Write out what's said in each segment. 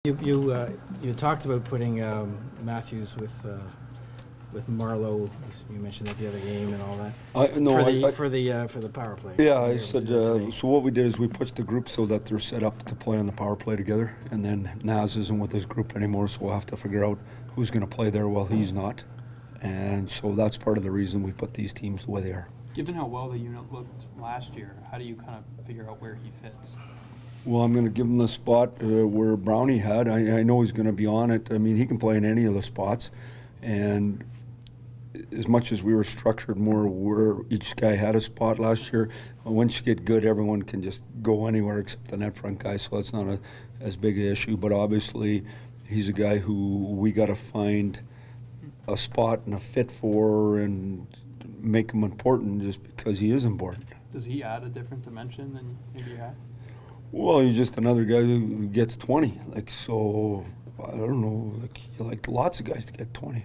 You talked about putting Matthews with Marlowe. You mentioned that the other game and all that. For the power play. Yeah, I said. So what we did is we pushed the group so that they're set up to play on the power play together, and then Naz isn't with his group anymore, so we'll have to figure out who's going to play there while he's not, and so that's part of the reason we put these teams the way they are. Given how well the unit looked last year, how do you kind of figure out where he fits? Well, I'm going to give him the spot where Brownie had. I know he's going to be on it. I mean, he can play in any of the spots. And as much as we were structured more where each guy had a spot last year, once you get good, everyone can just go anywhere except the net front guy. So that's not as big an issue. But obviously, he's a guy who we got to find a spot and a fit for and make him important just because he is important. Does he add a different dimension than maybe you had? Well, he's just another guy who gets 20. Like, so, I don't know, like, you like lots of guys to get 20.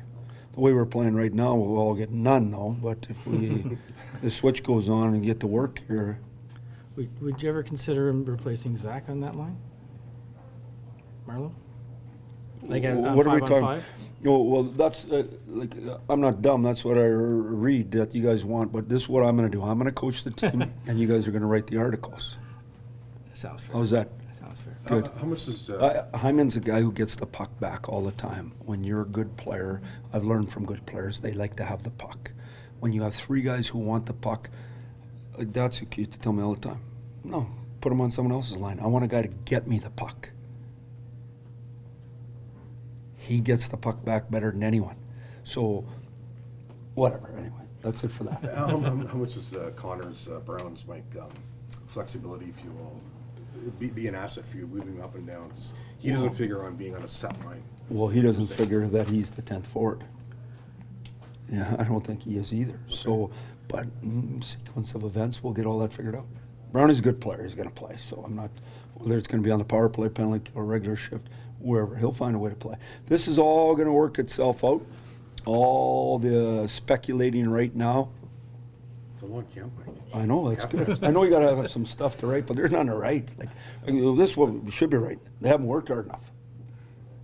The way we're playing right now, we'll all get none, though. But if we, the switch goes on and get to work here. Would you ever consider him replacing Zach on that line? Marlo? Like what are we talking? 5-on-5? Oh, well, that's, I'm not dumb. That's what I read that you guys want. But this is what I'm going to do. I'm going to coach the team, and you guys are going to write the articles. Sounds fair. How's that? Sounds fair. Good. How much is... Hyman's a guy who gets the puck back all the time. When you're a good player, I've learned from good players, they like to have the puck. When you have three guys who want the puck, that's what you used to tell me all the time. No, put him on someone else's line. I want a guy to get me the puck. He gets the puck back better than anyone. So, whatever, anyway. That's it for that. How much is Connor's, Brown's, Mike, flexibility, if you will, be an asset for you moving up and down? He doesn't figure on being on a set line. Well, he doesn't figure that he's the 10th forward. Yeah, I don't think he is either. Okay. So, but sequence of events, we'll get all that figured out. Brown is a good player. He's going to play. So I'm not, whether it's going to be on the power play, penalty, or regular shift, wherever, he'll find a way to play. This is all going to work itself out. All the speculating right now. It's a long camp, Mike. I know, that's good. I know you got to have some stuff to write, but there's none to write. Like, this is what we should be writing. They haven't worked hard enough.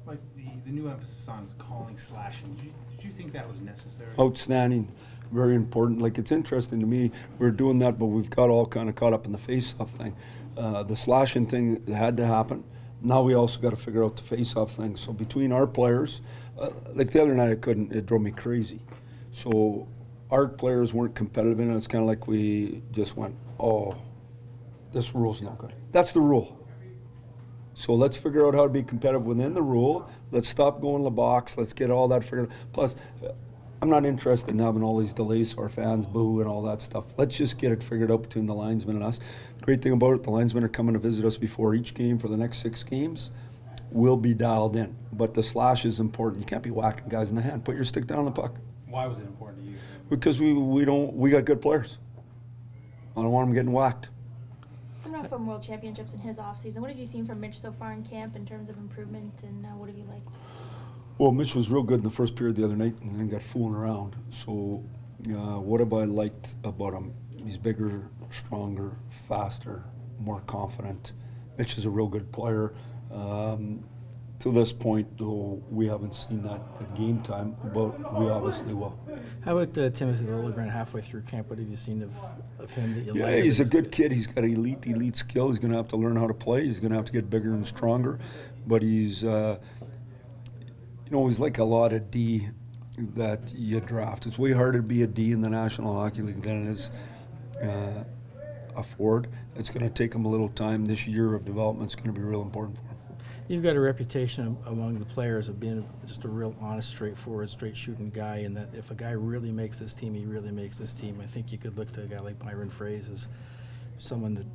Like the new emphasis on calling, slashing, did you think that was necessary? Outstanding, very important. Like, it's interesting to me, we're doing that, but we've got all kind of caught up in the face-off thing. The slashing thing had to happen. Now we also got to figure out the face-off thing. So between our players, like the other night it drove me crazy. So our players weren't competitive in it. It's kind of like we just went, oh, this rule's no good. That's the rule. So let's figure out how to be competitive within the rule. Let's stop going to the box. Let's get all that figured out. Plus, I'm not interested in having all these delays so our fans boo and all that stuff. Let's just get it figured out between the linesmen and us. The great thing about it, the linesmen are coming to visit us before each game for the next 6 games. We'll be dialed in. But the slash is important. You can't be whacking guys in the hand. Put your stick down on the puck. Why was it important to you? Because we got good players. I don't want them getting whacked. Coming off from World Championships in his offseason, what have you seen from Mitch so far in camp in terms of improvement, and what have you liked? Well, Mitch was real good in the first period the other night and then got fooling around. So what have I liked about him? He's bigger, stronger, faster, more confident. Mitch is a real good player. To this point, though, we haven't seen that at game time, but we obviously will. How about Timothy Liljegren halfway through camp? What have you seen of him that you like? Yeah, he's a good kid. He's got elite skill. He's going to have to learn how to play. He's going to have to get bigger and stronger. But he's, you know, he's like a lot of D that you draft. It's way harder to be a D in the National Hockey League than it is a forward. It's going to take him a little time. This year of development is going to be real important for him. You've got a reputation among the players of being just a real honest, straightforward, straight-shooting guy, and that if a guy really makes this team, he really makes this team. I think you could look to a guy like Byron Froese as someone that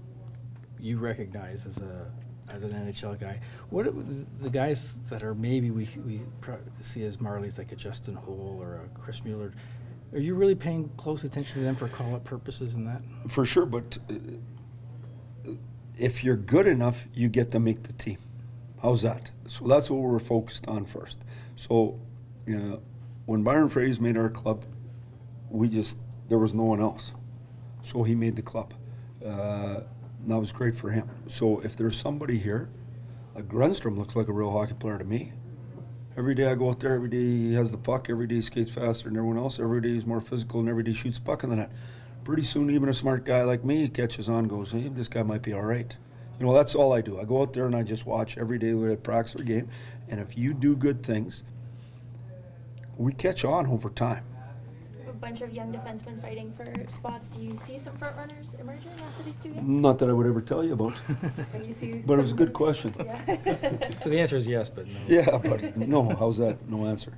you recognize as an NHL guy. What are the guys that are maybe we see as Marlies, like a Justin Holl or a Chris Mueller, are you really paying close attention to them for call-up purposes and that? For sure, but if you're good enough, you get to make the team. How's that? So that's what we're focused on first. So, when Byron Froese made our club, there was no one else. So he made the club. That was great for him. So if there's somebody here Like Grunstrom looks like a real hockey player to me. Every day I go out there, every day he has the puck, every day he skates faster than everyone else, every day he's more physical, and every day he shoots the puck in the net. Pretty soon, even a smart guy like me catches on, goes, hey, this guy might be all right. You know, that's all I do. I go out there and I just watch every day when I practice their game, and if you do good things, we catch on over time. A bunch of young defensemen fighting for spots. Do you see some front runners emerging after these 2 games? Not that I would ever tell you about, Or you see but it was a some- good question. Yeah. So the answer is yes, but no. Yeah, but no, how's that? No answer.